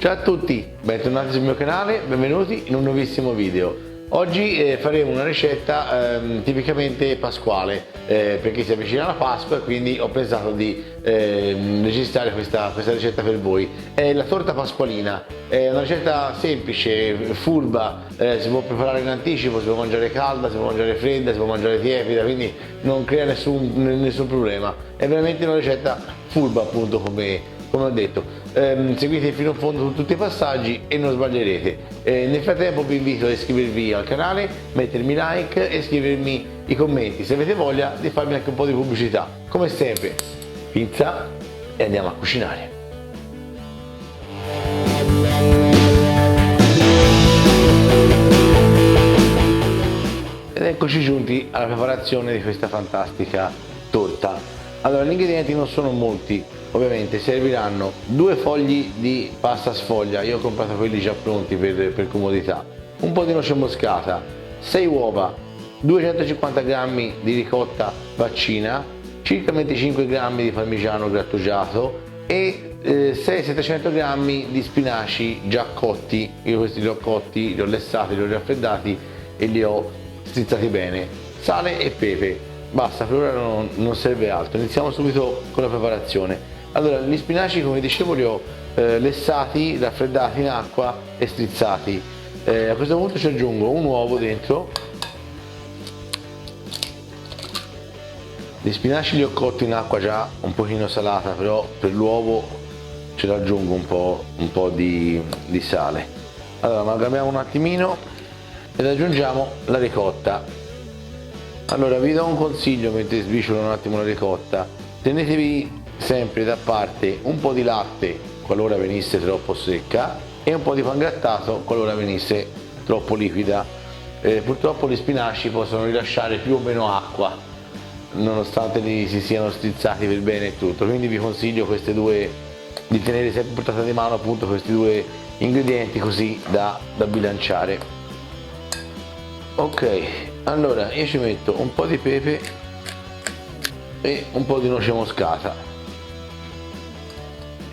Ciao a tutti, bentornati sul mio canale, benvenuti in un nuovissimo video. Oggi faremo una ricetta tipicamente pasquale perché si avvicina la Pasqua e quindi ho pensato di registrare questa ricetta per voi. È la torta pasqualina, è una ricetta semplice, furba, si può preparare in anticipo, si può mangiare calda, si può mangiare fredda, si può mangiare tiepida, quindi non crea nessun problema. È veramente una ricetta furba, appunto, come ho detto. Seguite fino in fondo su tutti i passaggi e non sbaglierete. Nel frattempo vi invito ad iscrivervi al canale, mettermi like e scrivermi i commenti se avete voglia di farmi anche un po' di pubblicità. Come sempre, pizza e andiamo a cucinare. Ed eccoci giunti alla preparazione di questa fantastica torta. Allora, gli ingredienti non sono molti. Ovviamente serviranno 2 fogli di pasta sfoglia, io ho comprato quelli già pronti per comodità, un po' di noce moscata, 6 uova, 250 g di ricotta vaccina, circa 25 g di parmigiano grattugiato e 600-700 g di spinaci già cotti. Io questi li ho cotti, li ho lessati, li ho raffreddati e li ho strizzati bene. Sale e pepe, basta, per ora non serve altro. Iniziamo subito con la preparazione. Allora, gli spinaci, come dicevo, li ho lessati, raffreddati in acqua e strizzati. A questo punto ci aggiungo un uovo dentro. Gli spinaci li ho cotti in acqua già un pochino salata, però per l'uovo ce l'aggiungo un po' di sale. Allora, amalgamiamo un attimino ed aggiungiamo la ricotta. Allora, vi do un consiglio mentre sbriciolo un attimo la ricotta: tenetevi sempre da parte un po' di latte qualora venisse troppo secca e un po' di pangrattato qualora venisse troppo liquida. Purtroppo gli spinaci possono rilasciare più o meno acqua nonostante li si siano strizzati per bene e tutto, quindi vi consiglio di tenere sempre a portata di mano, appunto, questi 2 ingredienti così da bilanciare. Ok, allora io ci metto un po' di pepe e un po' di noce moscata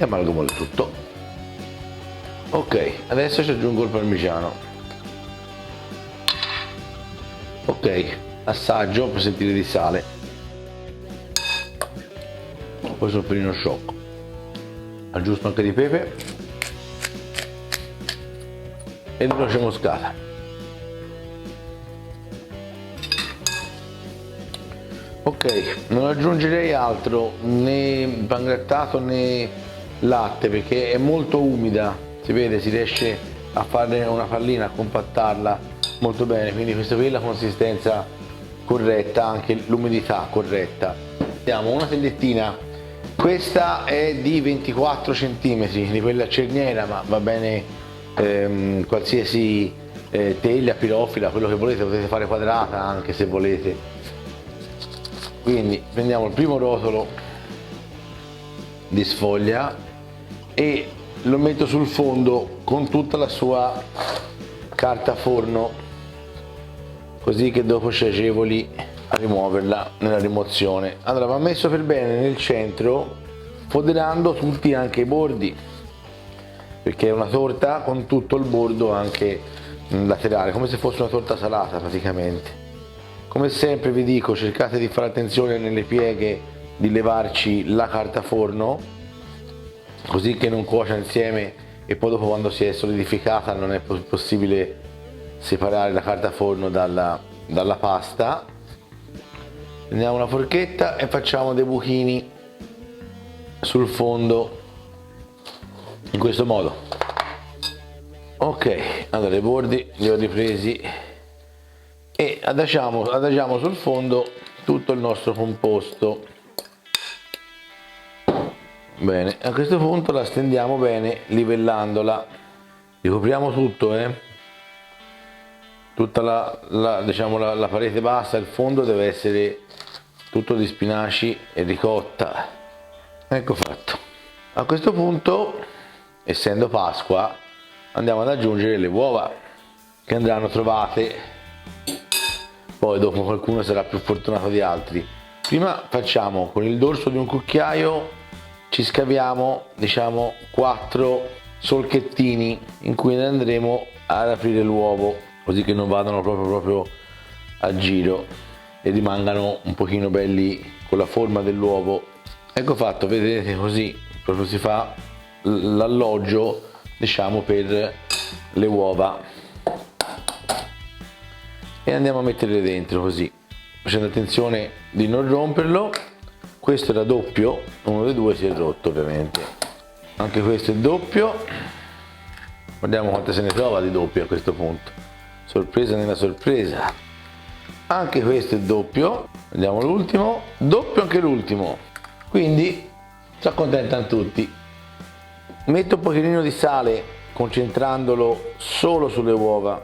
e amalgamo il tutto. Ok, adesso ci aggiungo il parmigiano. Ok, assaggio per sentire di sale, poi soffrino sciocco, aggiusto anche di pepe e di noce moscata. Ok, non aggiungerei altro, né pangrattato né latte, perché è molto umida, si vede, si riesce a fare una pallina, a compattarla molto bene, quindi questa qui è la consistenza corretta, anche l'umidità corretta. Diamo una tagliettina, questa è di 24 cm, di quella cerniera, ma va bene qualsiasi teglia, pirofila, quello che volete, potete fare quadrata anche se volete. Quindi prendiamo il primo rotolo di sfoglia e lo metto sul fondo con tutta la sua carta forno, così che dopo ci agevoli a rimuoverla nella rimozione. Allora, va messo per bene nel centro, foderando tutti anche i bordi, perché è una torta con tutto il bordo anche laterale, come se fosse una torta salata praticamente. Come sempre vi dico, cercate di fare attenzione nelle pieghe di levarci la carta forno, così che non cuocia insieme e poi dopo, quando si è solidificata, non è possibile separare la carta forno dalla pasta. Prendiamo una forchetta e facciamo dei buchini sul fondo in questo modo. Ok, allora i bordi li ho ripresi e adagiamo sul fondo tutto il nostro composto. Bene, a questo punto la stendiamo bene livellandola, ricopriamo tutto, tutta la parete bassa, il fondo deve essere tutto di spinaci e ricotta. Ecco fatto. A questo punto, essendo Pasqua, andiamo ad aggiungere le uova che andranno trovate, poi dopo qualcuno sarà più fortunato di altri. Prima facciamo con il dorso di un cucchiaio, ci scaviamo, diciamo, 4 solchettini in cui ne andremo ad aprire l'uovo, così che non vadano proprio a giro e rimangano un pochino belli con la forma dell'uovo. Ecco fatto, vedete, così proprio si fa l'alloggio, diciamo, per le uova, e andiamo a metterle dentro così, facendo attenzione di non romperlo. Questo era doppio, uno dei due si è rotto ovviamente, anche questo è doppio. Guardiamo quante se ne trova di doppio a questo punto, sorpresa nella sorpresa. Anche questo è doppio, vediamo l'ultimo, doppio anche l'ultimo, quindi si accontentano tutti. Metto un pochino di sale concentrandolo solo sulle uova,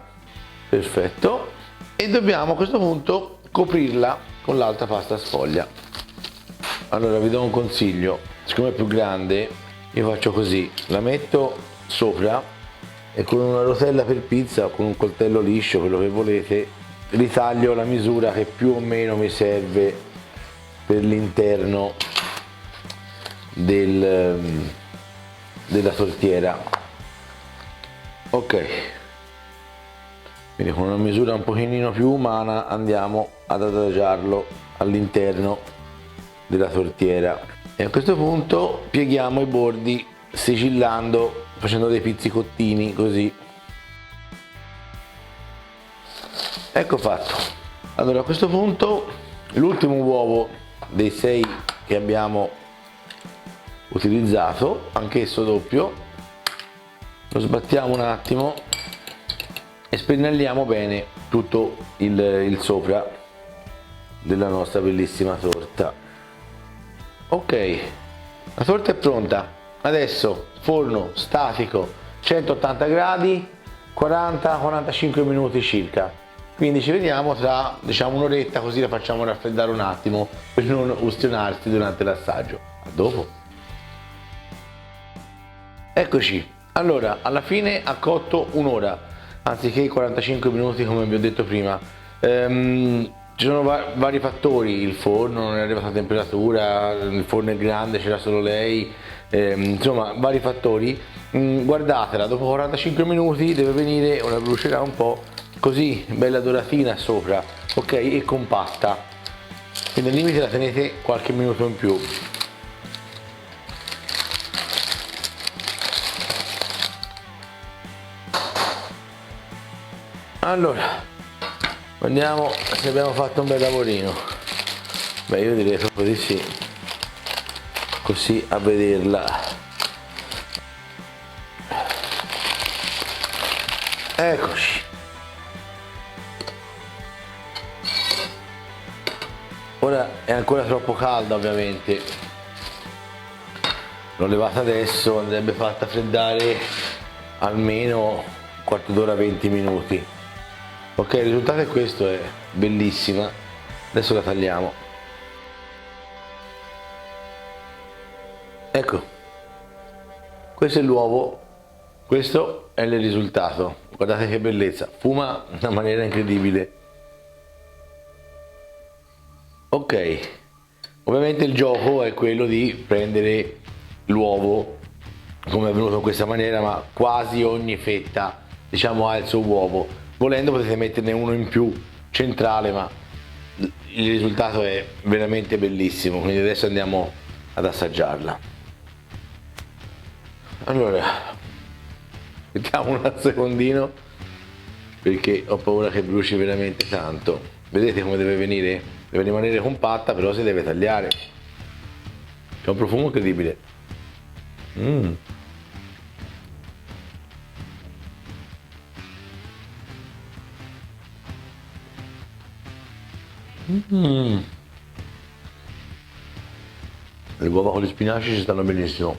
perfetto, e dobbiamo a questo punto coprirla con l'altra pasta sfoglia. Allora vi do un consiglio, siccome è più grande io faccio così, la metto sopra e con una rotella per pizza o con un coltello liscio, quello che volete, ritaglio la misura che più o meno mi serve per l'interno della tortiera. Ok, quindi con una misura un pochino più umana andiamo ad adagiarlo all'interno della tortiera e a questo punto pieghiamo i bordi sigillando, facendo dei pizzicottini così. Ecco fatto. Allora a questo punto l'ultimo uovo dei 6 che abbiamo utilizzato, anch'esso doppio, lo sbattiamo un attimo e spennelliamo bene tutto il sopra della nostra bellissima torta. Ok, la torta è pronta. Adesso forno statico 180 gradi, 40-45 minuti circa. Quindi ci vediamo tra, diciamo, un'oretta, così la facciamo raffreddare un attimo per non ustionarsi durante l'assaggio. A dopo. Eccoci. Allora, alla fine ha cotto un'ora, anziché i 45 minuti come vi ho detto prima. Ci sono vari fattori, il forno non è arrivato a temperatura, il forno è grande, c'era solo lei, insomma vari fattori. Guardatela, dopo 45 minuti deve venire, ora brucerà un po', così bella doratina sopra, ok, e compatta, quindi al limite la tenete qualche minuto in più. Allora, vediamo se abbiamo fatto un bel lavorino. Beh, io direi proprio di sì, così a vederla. Eccoci. Ora è ancora troppo calda ovviamente, l'ho levata adesso, andrebbe fatta freddare almeno un quarto d'ora, 20 minuti. Ok, il risultato è questo, è bellissima. Adesso la tagliamo. Ecco, questo è l'uovo, questo è il risultato. Guardate che bellezza, fuma in una maniera incredibile. Ok, ovviamente il gioco è quello di prendere l'uovo come è venuto in questa maniera, ma quasi ogni fetta, diciamo, ha il suo uovo. Volendo potete metterne uno in più centrale, ma il risultato è veramente bellissimo, quindi adesso andiamo ad assaggiarla. Allora, mettiamo un secondino perché ho paura che bruci veramente tanto. Vedete come deve venire? Deve rimanere compatta, però si deve tagliare. C'è un profumo incredibile. Le uova con gli spinaci ci stanno benissimo.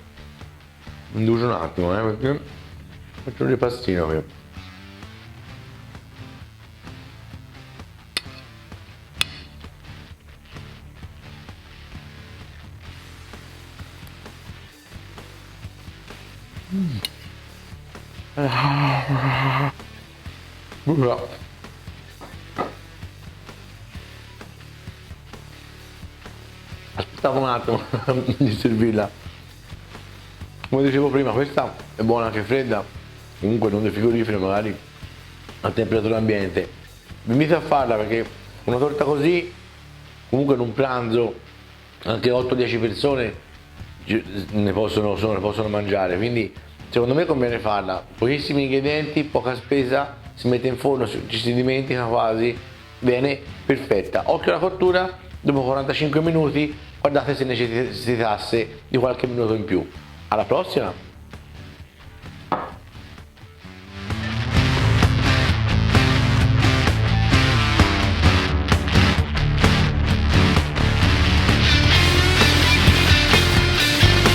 Inducio un attimo, perché faccio un ripastino qui. Aspettavo un attimo di servirla. come dicevo prima, questa è buona anche fredda, comunque non del frigorifero, magari a temperatura ambiente. Vi invito a farla perché una torta così, comunque in un pranzo, anche 8-10 persone ne possono mangiare, quindi secondo me conviene farla. Pochissimi ingredienti, poca spesa, si mette in forno, ci si dimentica quasi, viene perfetta. Occhio alla cottura, dopo 45 minuti guardate se necessitasse di qualche minuto in più. Alla prossima!